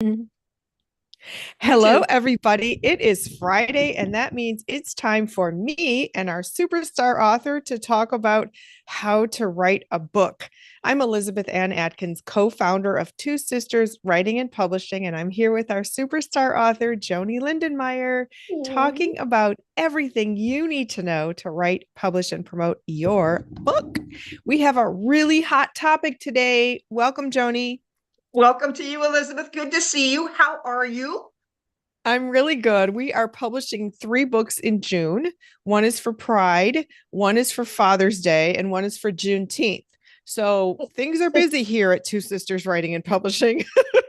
Me Hello, too. everybody. It is Friday, and that means it's time for me and our superstar author to talk about how to write a book. I'm Elizabeth Ann Atkins, co founder of Two Sisters Writing and Publishing, and I'm here with our superstar author, Joanie Lindenmeyer, Mm. talking about everything you need to know to write, publish, and promote your book. We have a really hot topic today. Welcome, Joanie. Welcome to you, Elizabeth. Good to see you. How are you? I'm really good. We are publishing three books in June. One is for Pride, one is for Father's Day, and one is for Juneteenth. So things are busy here at Two Sisters Writing and Publishing.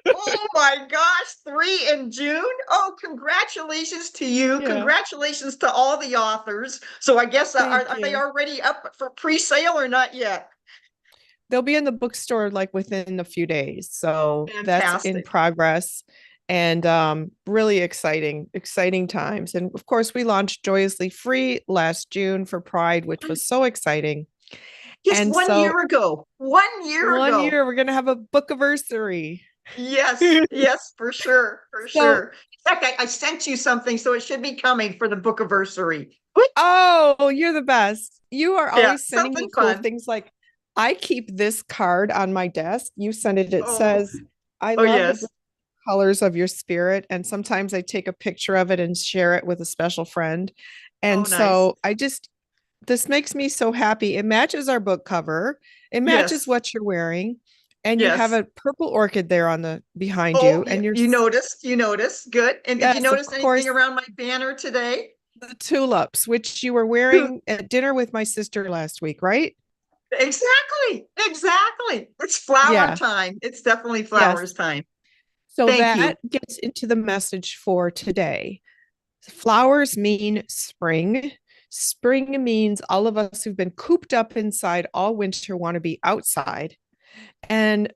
Oh my gosh, 3 in June. Oh, congratulations to you. Yeah, Congratulations to all the authors. So I guess thank are they you. already up for pre-sale or not yet? They'll be in the bookstore like within a few days. So that's in Fantastic. progress and really exciting times. And of course, we launched Joyously Free last June for Pride, which was so exciting. Just And one so year ago. 1 year one ago. year we're going to have a book anniversary. Yes, yes, for sure, for So, sure. In fact, I sent you something, so it should be coming for the book anniversary. oh, you're the best. You are Yeah, always sending something me cool fun. things like I keep this card on my desk. You send it, it Oh, says, I oh love the yes. bright colors of your spirit. And sometimes I take a picture of it and share it with a special friend. Oh, And nice. so this makes me so happy. It matches our book cover, it matches Yes, what you're wearing. And you have yes. a purple orchid there on the behind Oh, you. And you're, you noticed. You noticed. Good. And did you yes, of notice anything course, around my banner today? the tulips, which you were wearing at dinner with my sister last week, right? Exactly. Exactly. It's flower Yeah. time. It's definitely flowers Yes. time. So Thank that you. gets into the message for today. Flowers mean spring. Spring means all of us who've been cooped up inside all winter want to be outside. And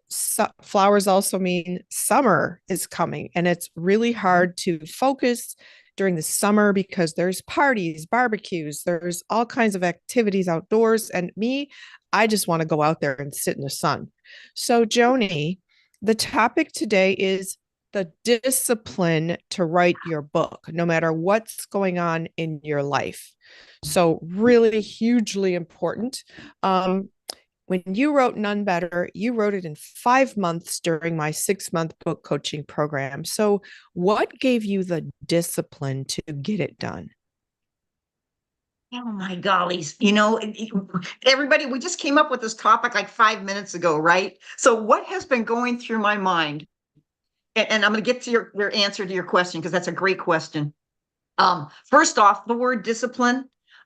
flowers also mean summer is coming. And it's really hard to focus during the summer because there's parties, barbecues, there's all kinds of activities outdoors. And me, I just want to go out there and sit in the sun. So, Joni, the topic today is the discipline to write your book, no matter what's going on in your life. So, really hugely important. When you wrote Nun Better, you wrote it in 5 months during my 6 month book coaching program. So, what gave you the discipline to get it done? Oh my gollies. Everybody, we just came up with this topic like 5 minutes ago, right? So what has been going through my mind? And I'm going to get to your answer to your question because that's a great question. First off, the word discipline,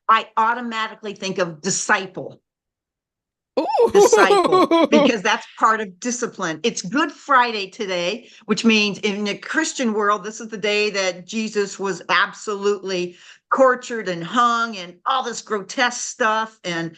I automatically think of disciple. Disciple, Ooh. because that's part of discipline. It's Good Friday today, which means in the Christian world, this is the day that Jesus was absolutely tortured and hung and all this grotesque stuff. And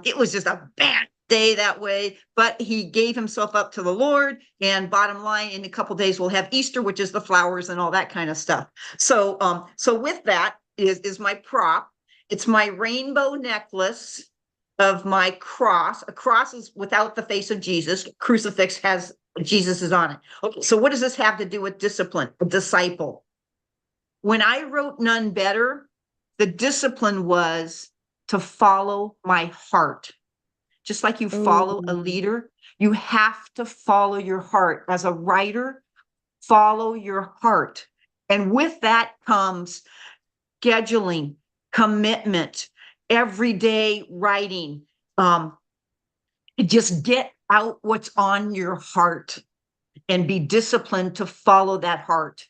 it was just a bad day that way, but he gave himself up to the Lord. And bottom line, in a couple days, we'll have Easter, which is the flowers and all that kind of stuff. So with that is my prop. It's my rainbow necklace of my cross. A cross is without the face of Jesus. Crucifix has Jesus is on it. Okay, so what does this have to do with discipline? A disciple. When I wrote None Better, the discipline was to follow my heart. Just like you follow a Ooh. leader, you have to follow your heart. As a writer, follow your heart. And with that comes scheduling, commitment, everyday writing. Um, just get out what's on your heart and be disciplined to follow that heart.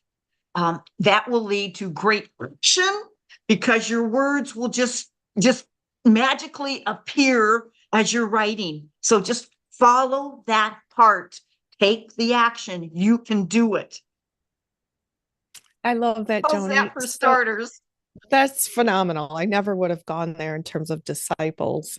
That will lead to great action because your words will just magically appear as you're writing. So just follow that heart. Take the action. You can do it. I love that, How's that Joni. for So, starters? that's phenomenal. I never would have gone there in terms of disciples.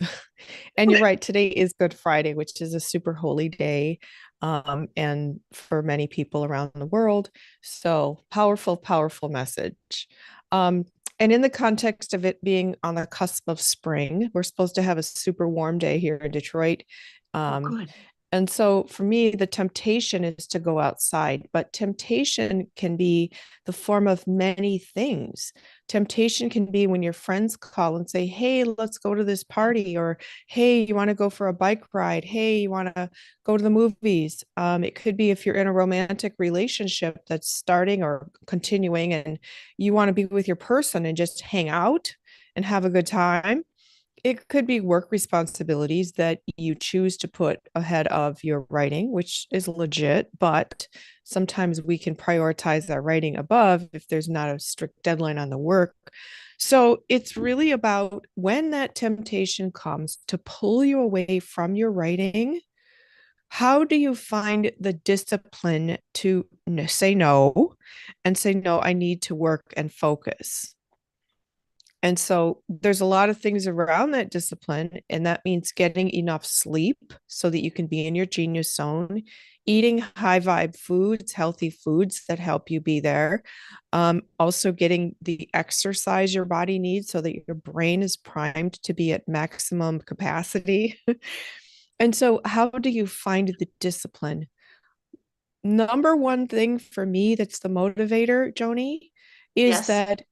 And you're right, today is Good Friday, which is a super holy day. And for many people around the world. So powerful, powerful message. Um, and in the context of it being on the cusp of spring, we're supposed to have a super warm day here in Detroit. Oh, Um, good. And so for me, the temptation is to go outside, but temptation can be the form of many things. Temptation can be when your friends call and say, hey, let's go to this party, or hey, you want to go for a bike ride? Hey, you want to go to the movies? It could be if you're in a romantic relationship that's starting or continuing and you want to be with your person and just hang out and have a good time. It could be work responsibilities that you choose to put ahead of your writing, which is legit, but sometimes we can prioritize our writing above if there's not a strict deadline on the work. So it's really about when that temptation comes to pull you away from your writing, how do you find the discipline to say no and say, no, I need to work and focus? And so there's a lot of things around that discipline, and that means getting enough sleep so that you can be in your genius zone, eating high vibe foods, healthy foods that help you be there. Also, getting the exercise your body needs so that your brain is primed to be at maximum capacity. And so, how do you find the discipline? Number one thing for me that's the motivator, Joanie, is Yes. that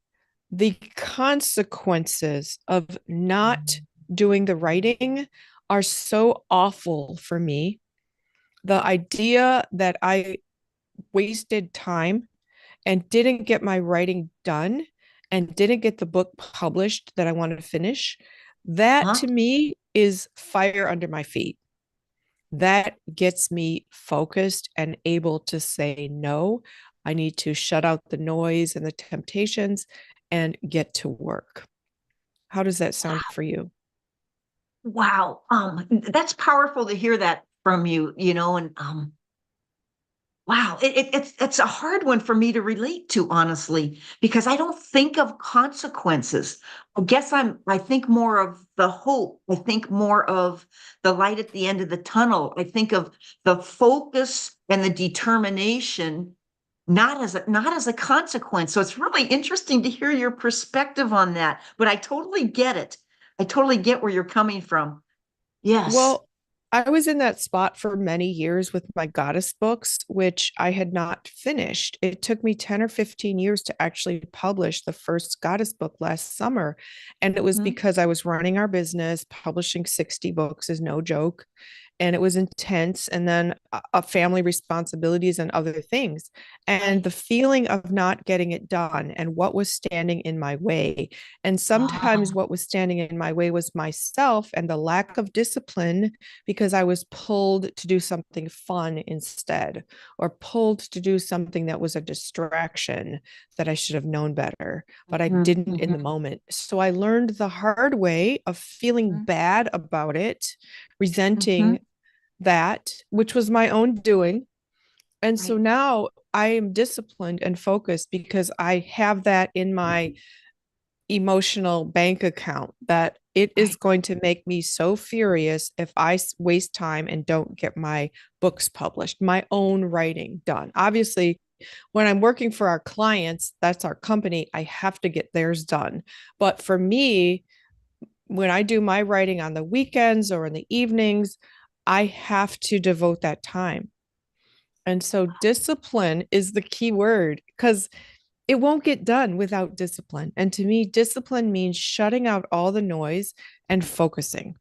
the consequences of not doing the writing are so awful for me. The idea that I wasted time and didn't get my writing done and didn't get the book published that I wanted to finish, that Huh? to me is fire under my feet. That gets me focused and able to say no. I need to shut out the noise and the temptations and get to work. How does that sound for you? Wow. That's powerful to hear that from you, and wow, it's a hard one for me to relate to, honestly, because I don't think of consequences. I think more of the hope. I think more of the light at the end of the tunnel. I think of the focus and the determination, not as a consequence. So it's really interesting to hear your perspective on that. But I totally get it. I totally get where you're coming from. Yes. Well, I was in that spot for many years with my goddess books, which I had not finished. It took me 10 or 15 years to actually publish the first goddess book last summer. And it was Mhm. because I was running our business. Publishing 60 books is no joke. And it was intense. And then family responsibilities and other things. And Right. the feeling of not getting it done and what was standing in my way. And sometimes Ah, what was standing in my way was myself and the lack of discipline because I was pulled to do something fun instead, or pulled to do something that was a distraction that I should have known better, but I mhm, didn't in the mhm, moment. So I learned the hard way of feeling mhm, bad about it, mhm. resenting that, which was my own doing. And so Right. now I am disciplined and focused because I have that in my emotional bank account that it is Right. going to make me so furious if I waste time and don't get my books published, my own writing done. Obviously, when I'm working for our clients, that's our company, I have to get theirs done. But for me, when I do my writing on the weekends or in the evenings, I have to devote that time. And so discipline is the key word because it won't get done without discipline. And to me, discipline means shutting out all the noise and focusing,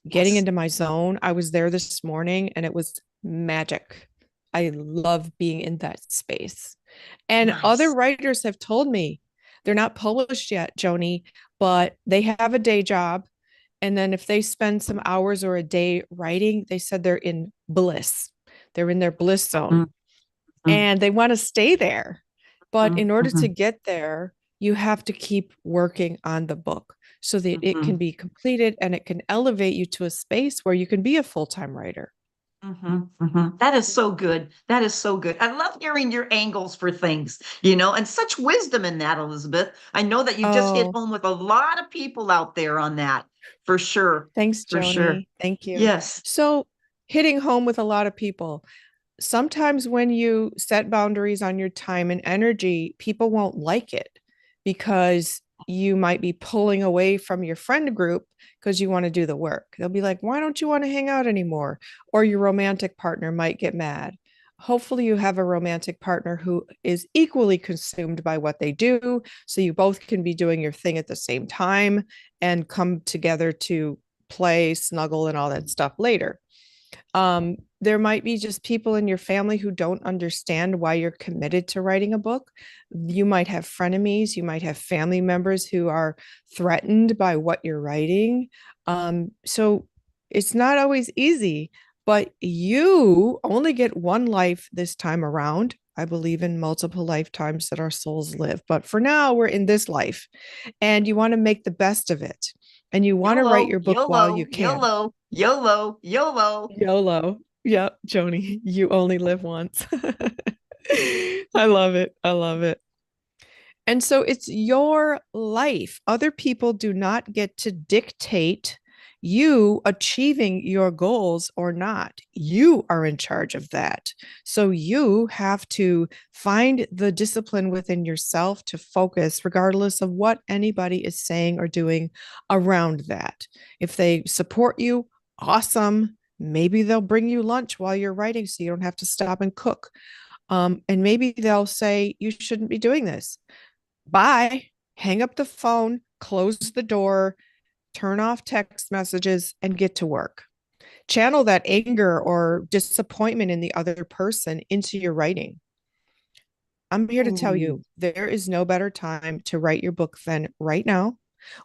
getting Yes. into my zone. I was there this morning and it was magic. I love being in that space. And other Nice. writers have told me they're not published yet, Joanie, but they have a day job. And then if they spend some hours or a day writing, they said they're in bliss. They're in their bliss zone Mhm, mhm, and they want to stay there. But mhm, in order to mhm, get there, you have to keep working on the book so that it can mhm, be completed and it can elevate you to a space where you can be a full time writer. mhm, mhm. That is so good. That is so good. I love hearing your angles for things, and such wisdom in that, Elizabeth. I know that you just hit Oh, home with a lot of people out there on that, for sure. thanks, For sure. Joanie. Thank you. Yes. So, hitting home with a lot of people. Sometimes when you set boundaries on your time and energy, people won't like it because you might be pulling away from your friend group because you want to do the work. They'll be like, why don't you want to hang out anymore? Or your romantic partner might get mad. Hopefully, you have a romantic partner who is equally consumed by what they do. So you both can be doing your thing at the same time and come together to play, snuggle, and all that stuff later. There might be just people in your family who don't understand why you're committed to writing a book. You might have frenemies, you might have family members who are threatened by what you're writing. So it's not always easy, but you only get one life this time around. I believe in multiple lifetimes that our souls live, but for now, we're in this life and you want to make the best of it. And you want to write YOLO, your book while you YOLO, can. YOLO, YOLO, YOLO. YOLO. Yep, Joanie, you only live once. I love it. I love it. And so it's your life. Other people do not get to dictate you achieving your goals or not. You are in charge of that. So you have to find the discipline within yourself to focus, regardless of what anybody is saying or doing around that. If they support you, awesome. Maybe they'll bring you lunch while you're writing so you don't have to stop and cook. And maybe they'll say, you shouldn't be doing this. Bye. Hang up the phone, close the door, turn off text messages, and get to work. Channel that anger or disappointment in the other person into your writing. I'm here to tell you there is no better time to write your book than right now.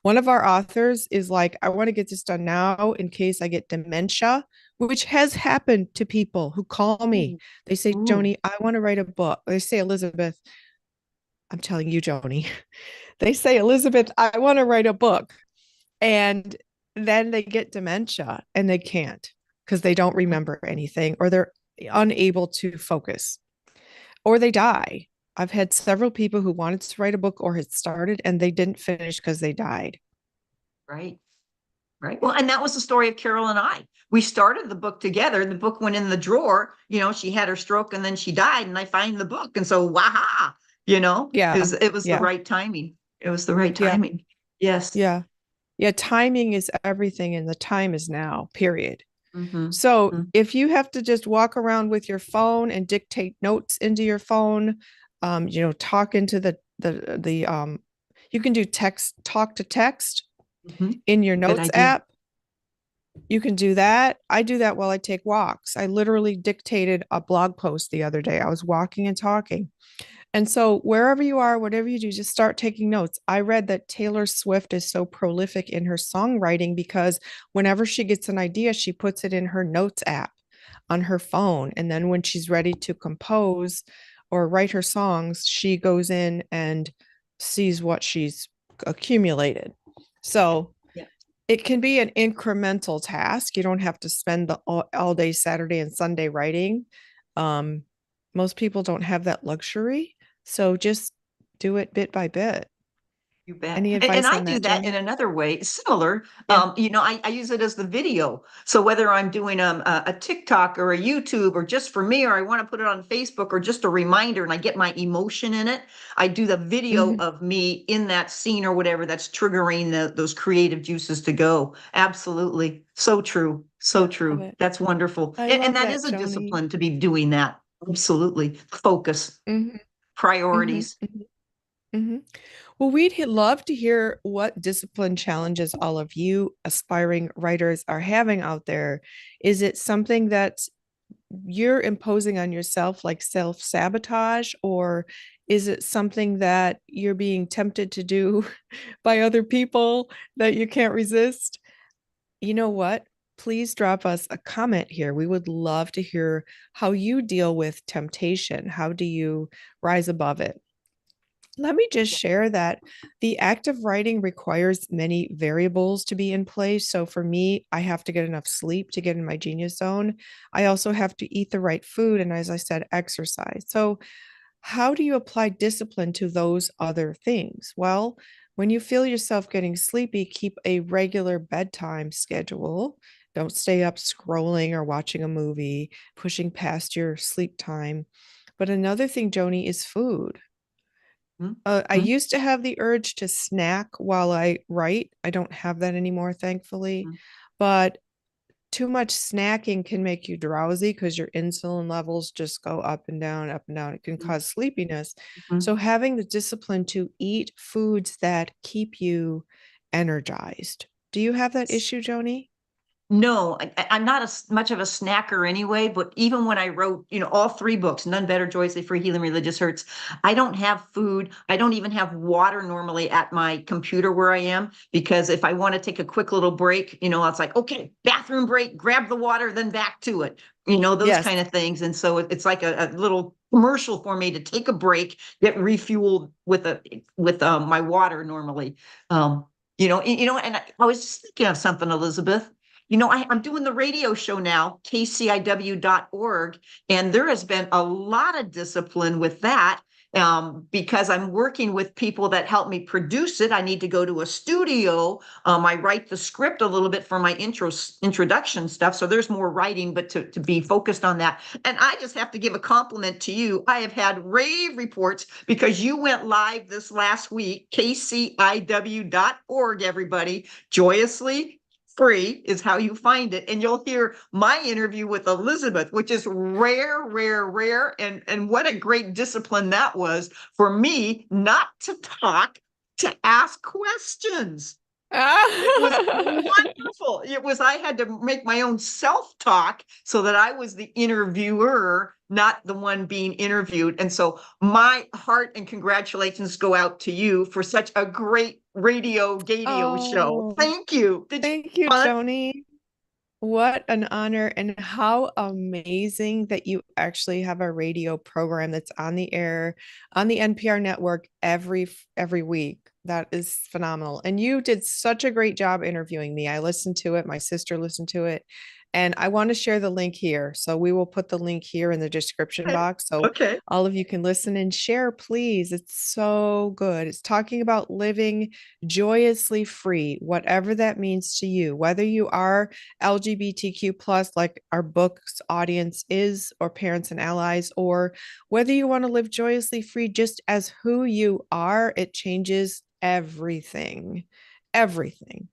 One of our authors is like, I want to get this done now in case I get dementia, which has happened to people who call me. They say, Joanie, I want to write a book. They say, Elizabeth, I'm telling you, Joanie, they say, Elizabeth, I want to write a book. And then they get dementia and they can't because they don't remember anything or they're unable to focus or they die. I've had several people who wanted to write a book or had started and they didn't finish because they died. Right. Right. Well, and that was the story of Carol and I. We started the book together. The book went in the drawer. She had her stroke and then she died, and I find the book. And so, waha, Yeah. it was the Yeah. right timing. It was the right Yeah. timing. Yes. Yeah. Yeah. Timing is everything, and the time is now, period. Mm-hmm. So Mm-hmm. if you have to just walk around with your phone and dictate notes into your phone, talk into the you can do talk to text Mm-hmm. in your Good notes idea. app. You can do that. I do that while I take walks. I literally dictated a blog post the other day. I was walking and talking. And so wherever you are, whatever you do, just start taking notes. I read that Taylor Swift is so prolific in her songwriting because whenever she gets an idea, she puts it in her notes app on her phone. And then when she's ready to compose or write her songs, she goes in and sees what she's accumulated. So Yeah. it can be an incremental task. You don't have to spend the all day Saturday and Sunday writing. Um, Most people don't have that luxury. So just do it bit by bit. You bet. Any And advice I on do that, that in Joanie? another way, similar. Yeah. I use it as the video. So whether I'm doing a TikTok or a YouTube or just for me, or I want to put it on Facebook or just a reminder and I get my emotion in it, I do the video Mhm. of me in that scene or whatever that's triggering those creative juices to go. Absolutely. So true. So Love true. it. That's wonderful. I And love that that, is a Joanie. discipline to be doing that. Absolutely. Focus, Hmm. Hmm. priorities. Hmm. Well, we'd love to hear what discipline challenges all of you aspiring writers are having out there. Is it something that you're imposing on yourself, like self sabotage, or is it something that you're being tempted to do by other people that you can't resist? You know what? Please drop us a comment here. We would love to hear how you deal with temptation. How do you rise above it? Let me just share that the act of writing requires many variables to be in place. So for me, I have to get enough sleep to get in my genius zone. I also have to eat the right food. And as I said, exercise. So, how do you apply discipline to those other things? Well, when you feel yourself getting sleepy, keep a regular bedtime schedule. Don't stay up scrolling or watching a movie, pushing past your sleep time. But another thing, Joni, is food. I Mhm. used to have the urge to snack while I write. I don't have that anymore, thankfully. Mhm. But too much snacking can make you drowsy because your insulin levels just go up and down, up and down. It can cause sleepiness. Mhm. So having the discipline to eat foods that keep you energized. Do you have that issue, Joni? No, I'm not much of a snacker anyway, but even when I wrote, all three books, None Better, Joyously, Free, Healing Religious Hurts, I don't have food. I don't even have water normally at my computer where I am, because if I want to take a quick little break, it's like, okay, bathroom break, grab the water, then back to it, those Yes. kind of things. And so it's like a little commercial for me to take a break, get refueled with my water normally. And I was just thinking of something, Elizabeth. I'm doing the radio show now, kciw.org, and there has been a lot of discipline with that, because I'm working with people that help me produce it. I need to go to a studio. I write the script a little bit for my introduction stuff. So there's more writing, but to be focused on that. And I just have to give a compliment to you. I have had rave reports because you went live this last week, kciw.org, everybody, joyously free is how you find it. And you'll hear my interview with Elizabeth, which is rare, rare, rare. And what a great discipline that was for me not to talk, to ask questions. It was wonderful. I had to make my own self-talk so that I was the interviewer, not the one being interviewed. And so my heart and congratulations go out to you for such a great radio show. Oh, Thank you. Did you thank you, have fun? Joni. What an honor, and how amazing that you actually have a radio program that's on the air on the NPR network every week. That is phenomenal. And you did such a great job interviewing me. I listened to it, my sister listened to it, and I want to share the link here. So we will put the link here in the description Okay. box so Okay. all of you can listen and share, please. It's so good. It's talking about living joyously free, whatever that means to you, whether you are LGBTQ plus, like our book's audience is, or parents and allies, or whether you want to live joyously free just as who you are. It changes everything, everything.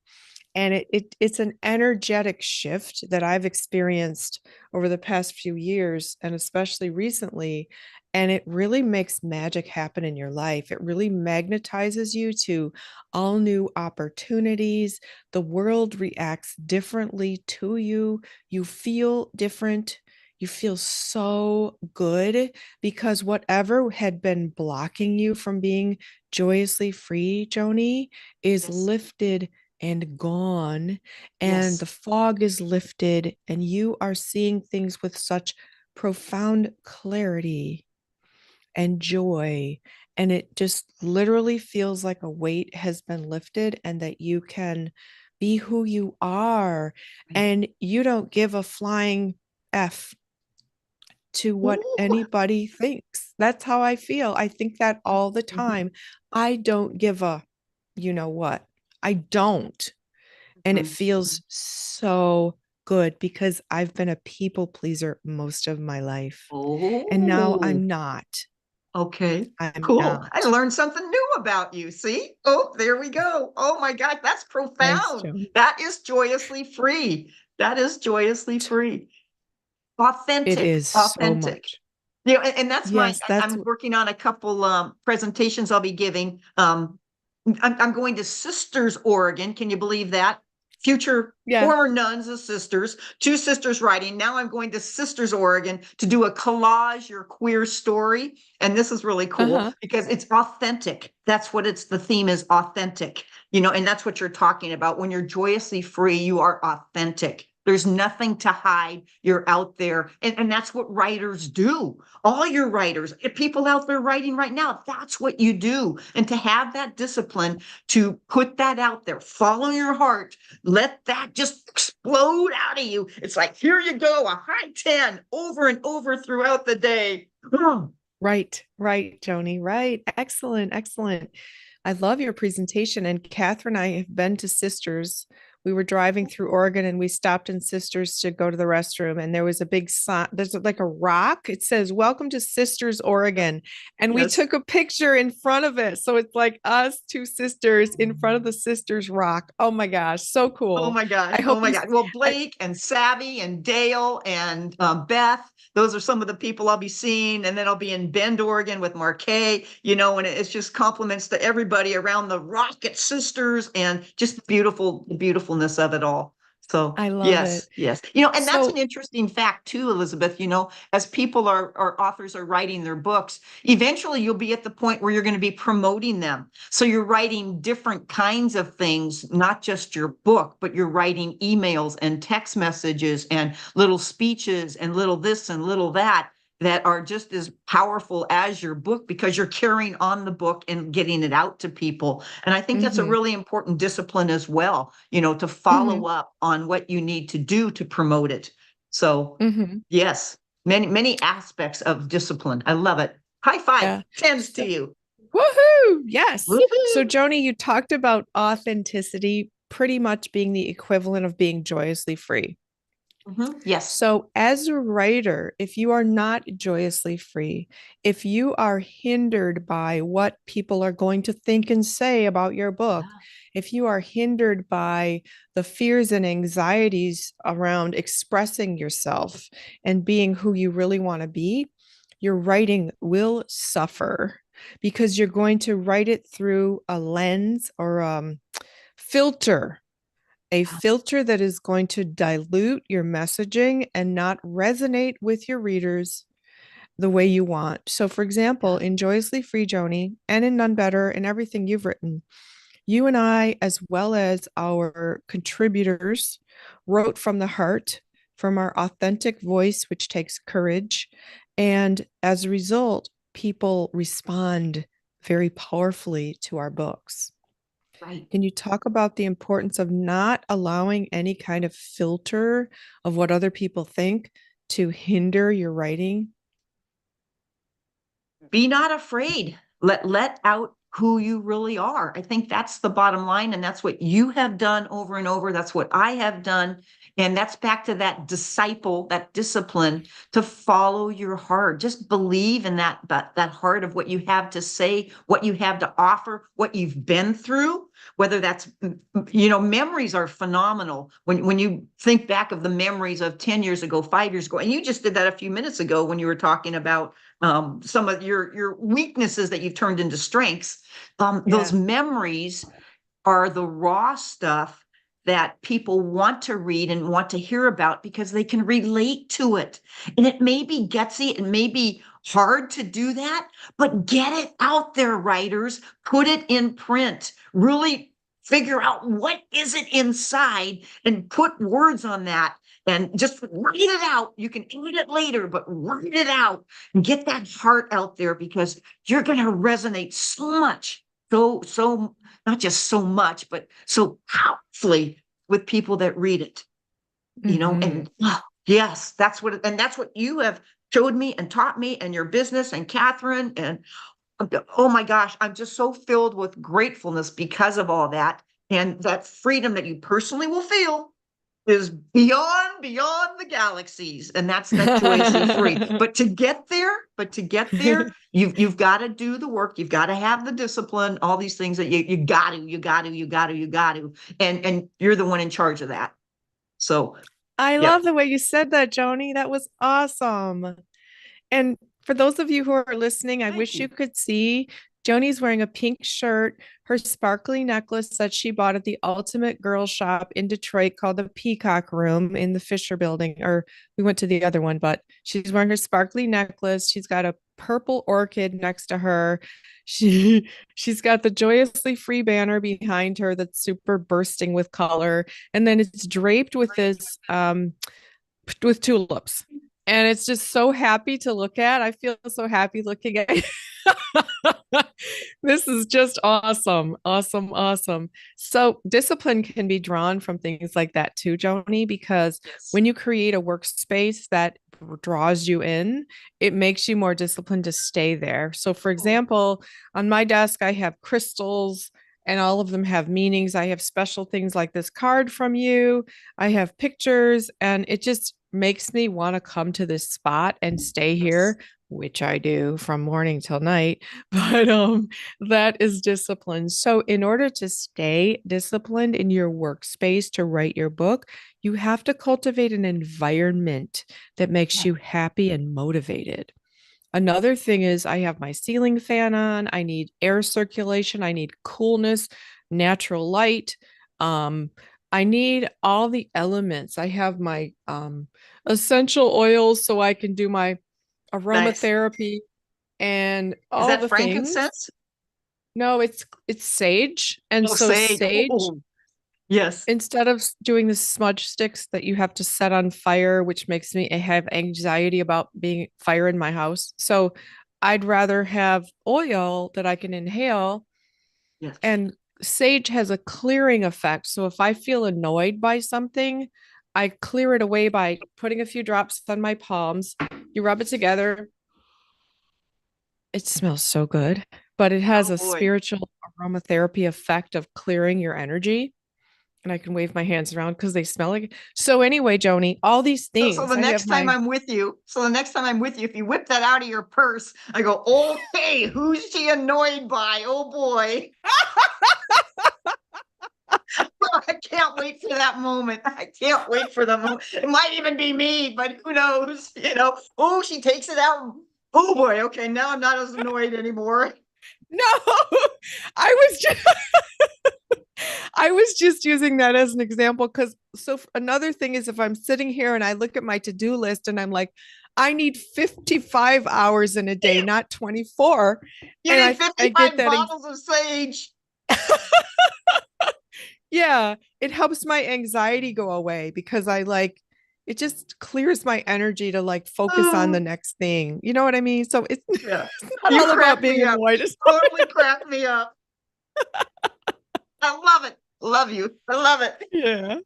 And it's an energetic shift that I've experienced over the past few years, and especially recently. And it really makes magic happen in your life. It really magnetizes you to all new opportunities. The world reacts differently to you. You feel different. You feel so good because whatever had been blocking you from being joyously free, Joni, is Yes. lifted and gone, and Yes. the fog is lifted, and you are seeing things with such profound clarity and joy. And it just literally feels like a weight has been lifted and that you can be who you are. Right. And you don't give a flying F to what Ooh. anybody thinks. That's how I feel. I think that all the Mhm. time. I don't give a, you know what? I don't. And it Mhm. feels so good because I've been a people pleaser most of my life. And now Oh. I'm not. Okay, I'm cool. I not. learned something new about you. See? Oh, there we go. Oh my God, that's Thanks, profound. Joan. That is joyously free. That is joyously free. It Authentic, is so authentic. much. And that's Yes, that's I'm working on a couple presentations I'll be giving. I'm going to Sisters, Oregon. Can you believe that? Future yeah. former nuns as sisters, two sisters writing. Now I'm going to Sisters, Oregon to do a collage, your queer story. And this is really cool Uh-huh. because it's authentic. That's what the theme is, authentic, and that's what you're talking about. When you're joyously free, you are authentic. There's nothing to hide. You're out there. And that's what writers do. All your writers, people out there writing right now, that's what you do. And to have that discipline to put that out there, follow your heart, let that just explode out of you. It's like, here you go, a high 10 over and over throughout the day. Right, right, Joni. Right. Excellent, excellent. I love your presentation. And Catherine and I have been to Sisters. We were driving through Oregon and we stopped in Sisters to go to the restroom. And there was a big sign. There's like a rock. It says, "Welcome to Sisters, Oregon." And we Yes. took a picture in front of it. So it's like us two sisters in front of the Sisters rock. Oh my gosh. So Oh cool. my gosh. I Oh hope my you, God. Well, I, Blake and Savvy and Dale and Beth, those are some of the people I'll be seeing. And then I'll be in Bend, Oregon with Marquet, and it's just compliments to everybody around the Rocket Sisters and just the beautifulness of it all. So I love yes, it. yes. And that's an So, interesting fact too, Elizabeth, as people or authors are writing their books, eventually you'll be at the point where you're going to be promoting them. So you're writing different kinds of things, not just your book, but you're writing emails and text messages and little speeches and little this and little that are just as powerful as your book because you're carrying on the book and getting it out to people. And I think that's a mhm, really important discipline as well, to mhm, follow up on what you need to do to promote it. So, mhm. yes, many aspects of discipline. I love it. High five, Yeah. tens to So, you. woohoo! Yes. So, Woohoo! Joni, you talked about authenticity pretty much being the equivalent of being joyously free. Yes. So, as a writer, if you are not joyously free, if you are hindered by what people are going to think and say about your book, if you are hindered by the fears and anxieties around expressing yourself and being who you really want to be, your writing will suffer because you're going to write it through a lens or filter, a filter that is going to dilute your messaging and not resonate with your readers the way you want. So, for example, in Joyously Free, Joanie, and in None Better, and everything you've written, you and I, as well as our contributors, wrote from the heart, from our authentic voice, which takes courage. And as a result, people respond very powerfully to our books. Right. Can you talk about the importance of not allowing any kind of filter of what other people think to hinder your writing? Be not afraid. Let out who you really are. I think that's the bottom line. And that's what you have done over and over. That's what I have done. And that's back to that disciple, that discipline to follow your heart. Just believe in that heart of what you have to say, what you have to offer, what you've been through, whether that's, memories are phenomenal. When you think back of the memories of 10 years ago, 5 years ago, and you just did that a few minutes ago when you were talking about some of your weaknesses that you've turned into strengths. Those Yeah. memories are the raw stuff that people want to read and want to hear about because they can relate to it. And it may be gutsy, it may be hard to do that, but get it out there, writers. Put it in print. Really figure out what is it inside and put words on that and just write it out. You can edit it later, but write it out and get that heart out there because you're going to resonate so much. So not just so much, but so powerfully with people that read it, Mm-hmm. and yes, that's what you have showed me and taught me and your business and Catherine. And oh my gosh, I'm just so filled with gratefulness because of all that. And that freedom that you personally will feel is beyond the galaxies. And that's that joyously free. But to get there, you've got to do the work. You've got to have the discipline, all these things that you got to. And you're the one in charge of that. So, I yep. love the way you said that, Joni. That was awesome. And for those of you who are listening, I Thank wish you you. could see Joni's wearing a pink shirt, her sparkly necklace that she bought at the Ultimate Girl Shop in Detroit called the Peacock Room in the Fisher Building, or we went to the other one, but she's wearing her sparkly necklace. She's got a purple orchid next to her. She's got the Joyously Free banner behind her that's super bursting with color, and then it's draped with this with tulips. And it's just so happy to look at. I feel so happy looking at it. This is just awesome. Awesome. Awesome. So, discipline can be drawn from things like that too, Joni, because Yes. when you create a workspace that draws you in, it makes you more disciplined to stay there. So, for Oh, example, on my desk, I have crystals and all of them have meanings. I have special things like this card from you. I have pictures, and it just makes me want to come to this spot and stay Yes. here, which I do from morning till night. But that is discipline. So in order to stay disciplined in your workspace to write your book, you have to cultivate an environment that makes you happy and motivated. Another thing is I have my ceiling fan on. I need air circulation. I need coolness, natural light. Um, I need all the elements. I have my essential oils so I can do my Nice. aromatherapy and Is all that the things. frankincense? No, it's sage. And Oh, so sage. sage, Oh, yes. instead of doing the smudge sticks that you have to set on fire, which makes me have anxiety about being fire in my house. So I'd rather have oil that I can inhale, Yes. and sage has a clearing effect. So if I feel annoyed by something, I clear it away by putting a few drops on my palms. You rub it together. It smells so good, but it has Oh a boy. spiritual aromatherapy effect of clearing your energy. And I can wave my hands around because they smell like. So anyway, Joni, all these So things. the I have next time my I'm with you, if you whip that out of your purse, I go, okay, who's she annoyed by? Oh boy. I can't wait for that moment. I can't wait for the moment. It might even be me, but who knows? Oh, she takes it out. Oh boy. Okay. Now I'm not as annoyed anymore. no, I was just I was just using that as an example because another thing is if I'm sitting here and I look at my to-do list and I'm like, I need 55 hours in a day, not 24. You And need I get 55 that. bottles of sage. Yeah, it helps my anxiety go away because it just clears my energy to like focus on the Oh, next thing. You know what I mean? So it's, yeah. it's not You all crack about being me up. annoyed. You totally crack me up. I love it. Love you. I love it. Yeah,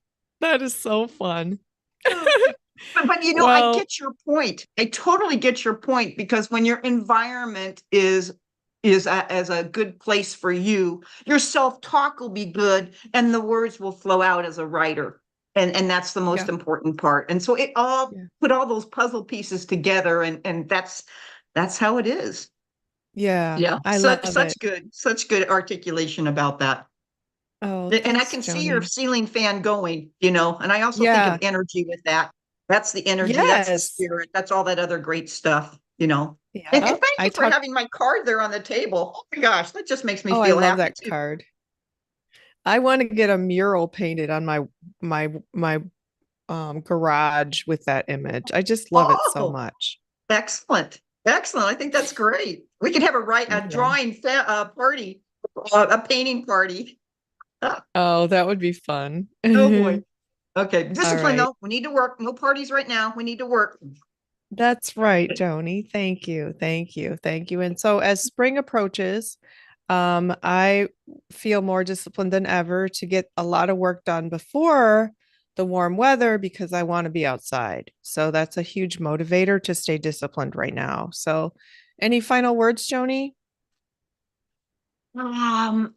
that is so fun. But I Well, get your point. I totally get your point because when your environment as a good place for you, your self-talk will be good and the words will flow out as a writer. And that's the most yeah, important part. And so it all yeah, put all those puzzle pieces together and that's how it is. yeah, Yeah. I Such love such it. good, such good articulation about that. Oh, And I thanks, can see your Joni. ceiling fan going, and I also think of Yeah, energy with that. That's the energy, that's the yes, spirit, that's all that other great stuff. And yeah. thank I you for talked. having my card there on the table. Oh my gosh, that just makes me Oh, I feel love happy that too. card. I want to get a mural painted on my garage with that image. I just love it so Oh, much. excellent. Excellent. I think that's great. We could have a Yeah. drawing party, a painting party. Oh, that would be fun. Oh boy. All Okay. Discipline right. though. We need to work. No parties right now. We need to work. That's right, Joni. Thank you. Thank you. Thank you. And so as spring approaches, I feel more disciplined than ever to get a lot of work done before the warm weather because I want to be outside. So that's a huge motivator to stay disciplined right now. So any final words, Joni?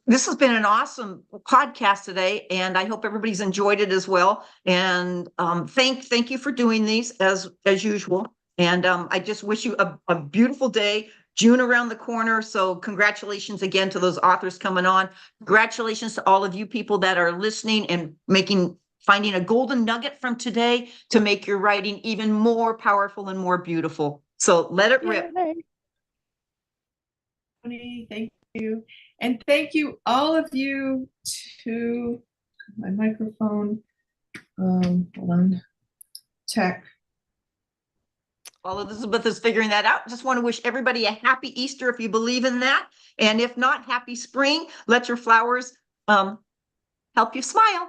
This has been an awesome podcast today, and I hope everybody's enjoyed it as well. And thank you for doing these as usual. And I just wish you a beautiful day. June around the corner, so congratulations again to those authors coming on. Congratulations to all of you people that are listening and finding a golden nugget from today to make your writing even more powerful and more beautiful. So let it rip. Yay. Thank you. And thank you, all of you, to my microphone. Hold on. Tech. While Elizabeth is figuring that out, just want to wish everybody a happy Easter if you believe in that. And if not, happy spring. Let your flowers help you smile.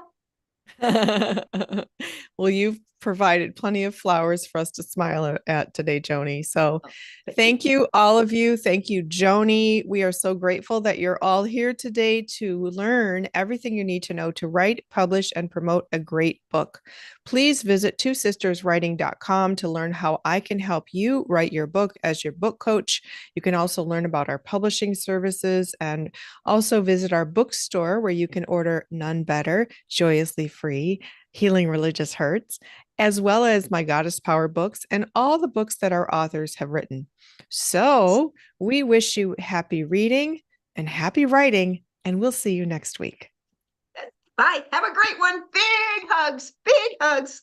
Well, you've provided plenty of flowers for us to smile at today, Joanie. So Thank you. thank you, all of you. Thank you, Joanie. We are so grateful that you're all here today to learn everything you need to know to write, publish, and promote a great book. Please visit twosisterswriting.com to learn how I can help you write your book as your book coach. You can also learn about our publishing services and also visit our bookstore where you can order Nun Better, Joyously Free, Healing Religious Hurts, as well as my Goddess Power books and all the books that our authors have written. So we wish you happy reading and happy writing, and we'll see you next week. Bye. Have a great one. Big hugs. Big hugs.